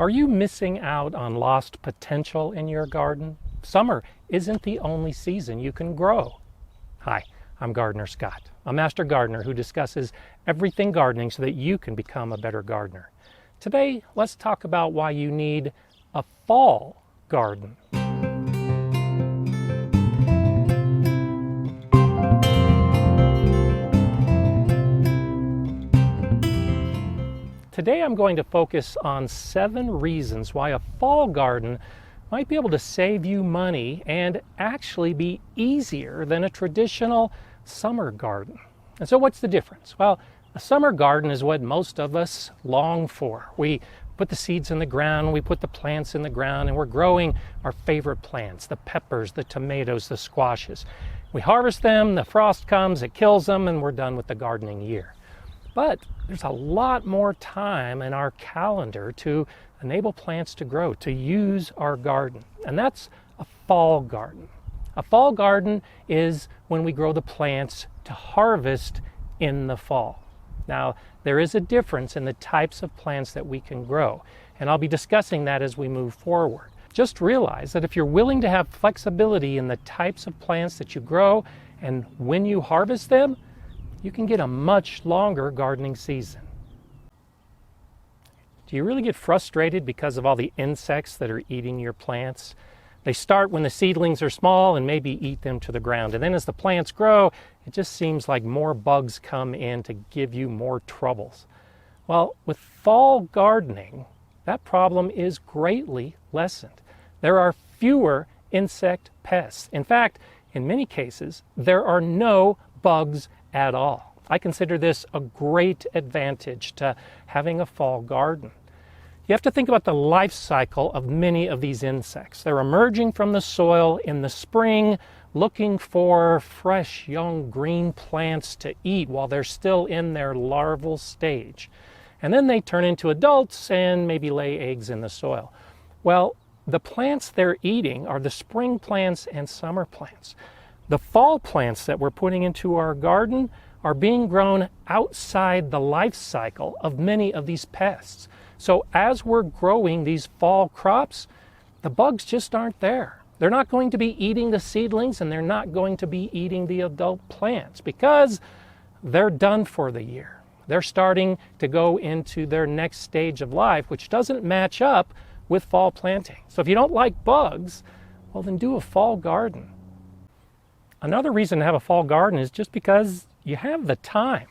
Are you missing out on lost potential in your garden? Summer isn't the only season you can grow. Hi, I'm Gardener Scott, a master gardener who discusses everything gardening so that you can become a better gardener. Today, let's talk about why you need a fall garden. Today I'm going to focus on 7 reasons why a fall garden might be able to save you money and actually be easier than a traditional summer garden. And so what's the difference? Well, a summer garden is what most of us long for. We put the seeds in the ground, we put the plants in the ground, and we're growing our favorite plants, the peppers, the tomatoes, the squashes. We harvest them, the frost comes, it kills them, and we're done with the gardening year. But there's a lot more time in our calendar to enable plants to grow, to use our garden. And that's a fall garden. A fall garden is when we grow the plants to harvest in the fall. Now, there is a difference in the types of plants that we can grow, and I'll be discussing that as we move forward. Just realize that if you're willing to have flexibility in the types of plants that you grow and when you harvest them, you can get a much longer gardening season. Do you really get frustrated because of all the insects that are eating your plants? They start when the seedlings are small and maybe eat them to the ground. And then as the plants grow, it just seems like more bugs come in to give you more troubles. Well, with fall gardening, that problem is greatly lessened. There are fewer insect pests. In fact, in many cases, there are no bugs at all. I consider this a great advantage to having a fall garden. You have to think about the life cycle of many of these insects. They're emerging from the soil in the spring, looking for fresh, young green plants to eat while they're still in their larval stage. And then they turn into adults and maybe lay eggs in the soil. Well, the plants they're eating are the spring plants and summer plants. The fall plants that we're putting into our garden are being grown outside the life cycle of many of these pests. So as we're growing these fall crops, the bugs just aren't there. They're not going to be eating the seedlings and they're not going to be eating the adult plants because they're done for the year. They're starting to go into their next stage of life, which doesn't match up with fall planting. So if you don't like bugs, well then do a fall garden. Another reason to have a fall garden is just because you have the time.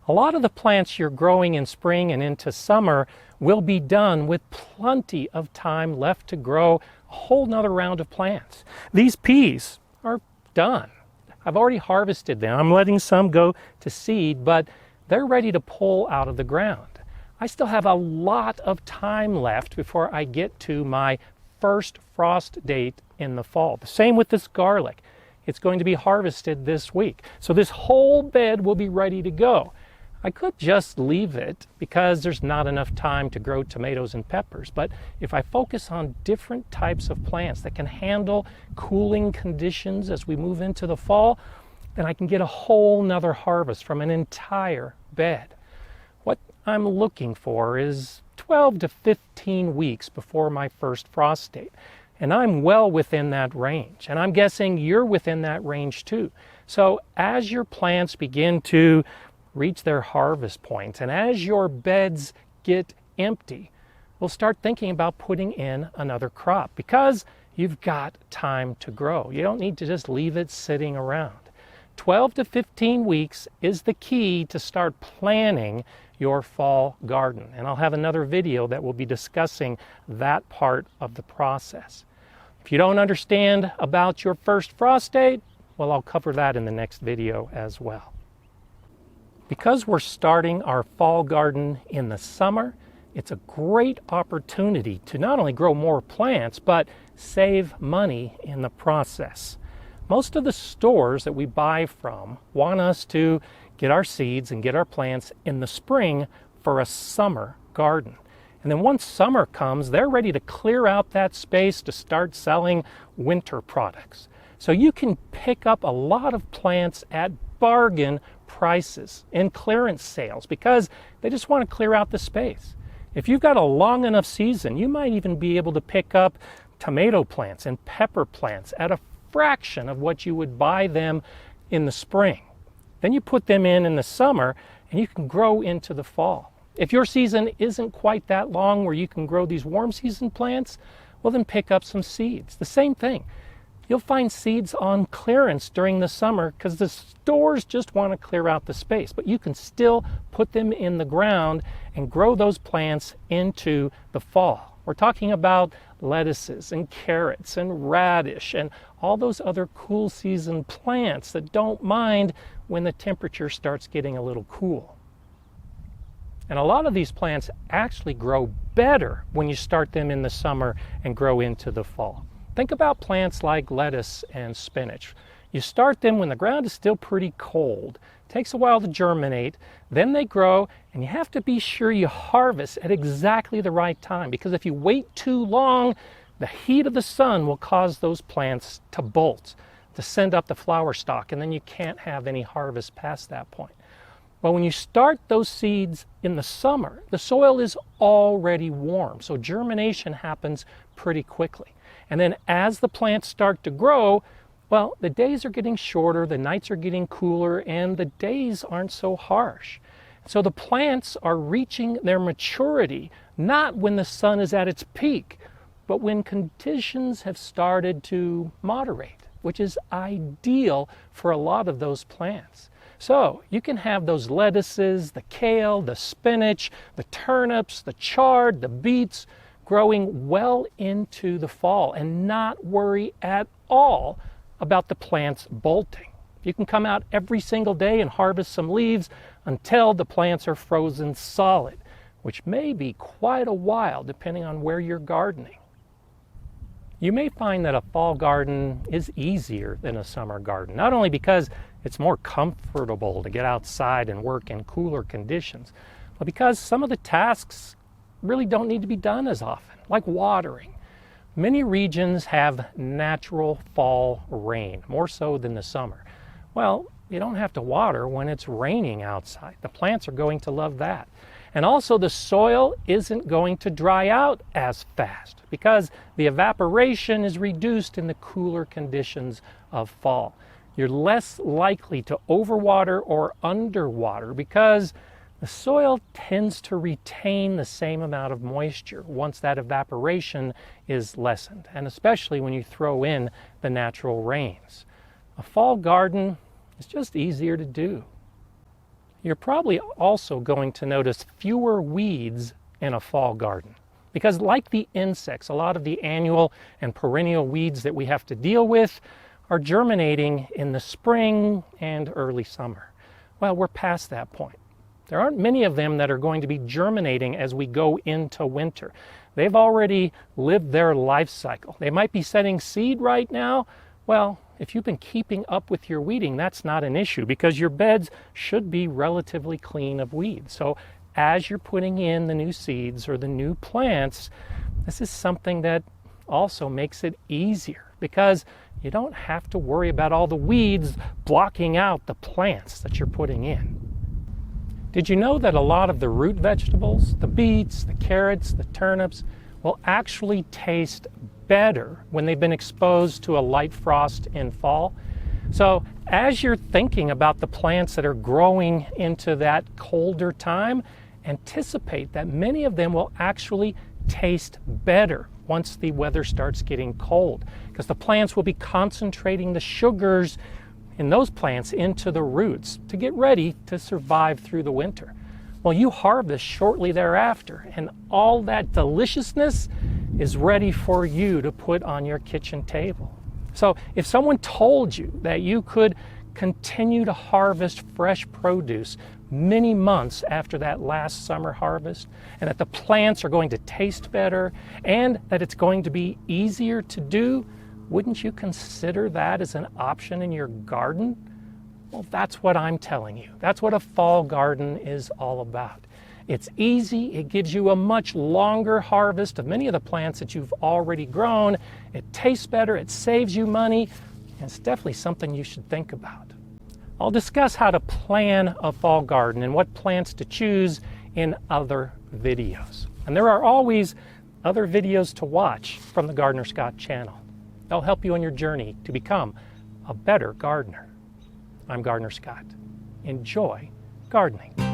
A lot of the plants you're growing in spring and into summer will be done with plenty of time left to grow a whole nother round of plants. These peas are done. I've already harvested them. I'm letting some go to seed, but they're ready to pull out of the ground. I still have a lot of time left before I get to my first frost date in the fall. The same with this garlic. It's going to be harvested this week. So this whole bed will be ready to go. I could just leave it because there's not enough time to grow tomatoes and peppers. But if I focus on different types of plants that can handle cooling conditions as we move into the fall, then I can get a whole nother harvest from an entire bed. What I'm looking for is 12 to 15 weeks before my first frost date. And I'm well within that range. And I'm guessing you're within that range too. So as your plants begin to reach their harvest point and as your beds get empty, we'll start thinking about putting in another crop because you've got time to grow. You don't need to just leave it sitting around. 12 to 15 weeks is the key to start planning your fall garden. And I'll have another video that will be discussing that part of the process. If you don't understand about your first frost date, well, I'll cover that in the next video as well. Because we're starting our fall garden in the summer, it's a great opportunity to not only grow more plants, but save money in the process. Most of the stores that we buy from want us to get our seeds and get our plants in the spring for a summer garden. And then once summer comes, they're ready to clear out that space to start selling winter products. So you can pick up a lot of plants at bargain prices in clearance sales because they just want to clear out the space. If you've got a long enough season, you might even be able to pick up tomato plants and pepper plants at a fraction of what you would buy them in the spring. Then you put them in the summer and you can grow into the fall. If your season isn't quite that long where you can grow these warm season plants, well then pick up some seeds. The same thing. You'll find seeds on clearance during the summer because the stores just want to clear out the space, but you can still put them in the ground and grow those plants into the fall. We're talking about lettuces and carrots and radish and all those other cool season plants that don't mind when the temperature starts getting a little cool. And a lot of these plants actually grow better when you start them in the summer and grow into the fall. Think about plants like lettuce and spinach. You start them when the ground is still pretty cold. It takes a while to germinate, then they grow, and you have to be sure you harvest at exactly the right time, because if you wait too long, the heat of the sun will cause those plants to bolt, to send up the flower stalk, and then you can't have any harvest past that point. Well, when you start those seeds in the summer, the soil is already warm, so germination happens pretty quickly. And then as the plants start to grow, well, the days are getting shorter, the nights are getting cooler, and the days aren't so harsh. So the plants are reaching their maturity, not when the sun is at its peak, but when conditions have started to moderate, which is ideal for a lot of those plants. So you can have those lettuces, the kale, the spinach, the turnips, the chard, the beets growing well into the fall and not worry at all about the plants bolting. You can come out every single day and harvest some leaves until the plants are frozen solid, which may be quite a while depending on where you're gardening. You may find that a fall garden is easier than a summer garden, not only because it's more comfortable to get outside and work in cooler conditions, but because some of the tasks really don't need to be done as often, like watering. Many regions have natural fall rain, more so than the summer. Well, you don't have to water when it's raining outside. The plants are going to love that. And also the soil isn't going to dry out as fast because the evaporation is reduced in the cooler conditions of fall. You're less likely to overwater or underwater because the soil tends to retain the same amount of moisture once that evaporation is lessened, and especially when you throw in the natural rains. A fall garden is just easier to do. You're probably also going to notice fewer weeds in a fall garden because, like the insects, a lot of the annual and perennial weeds that we have to deal with are germinating in the spring and early summer. Well, we're past that point. There aren't many of them that are going to be germinating as we go into winter. They've already lived their life cycle. They might be setting seed right now. Well, if you've been keeping up with your weeding, that's not an issue because your beds should be relatively clean of weeds. So as you're putting in the new seeds or the new plants, this is something that also makes it easier because you don't have to worry about all the weeds blocking out the plants that you're putting in. Did you know that a lot of the root vegetables, the beets, the carrots, the turnips, will actually taste better when they've been exposed to a light frost in fall? So as you're thinking about the plants that are growing into that colder time, anticipate that many of them will actually taste better once the weather starts getting cold, because the plants will be concentrating the sugars in those plants into the roots to get ready to survive through the winter. Well, you harvest shortly thereafter, and all that deliciousness is ready for you to put on your kitchen table. So if someone told you that you could continue to harvest fresh produce many months after that last summer harvest, and that the plants are going to taste better, and that it's going to be easier to do, wouldn't you consider that as an option in your garden? Well, that's what I'm telling you. That's what a fall garden is all about. It's easy, it gives you a much longer harvest of many of the plants that you've already grown. It tastes better, it saves you money, and it's definitely something you should think about. I'll discuss how to plan a fall garden and what plants to choose in other videos. And there are always other videos to watch from the GardenerScott channel. They'll help you on your journey to become a better gardener. I'm GardenerScott. Enjoy gardening.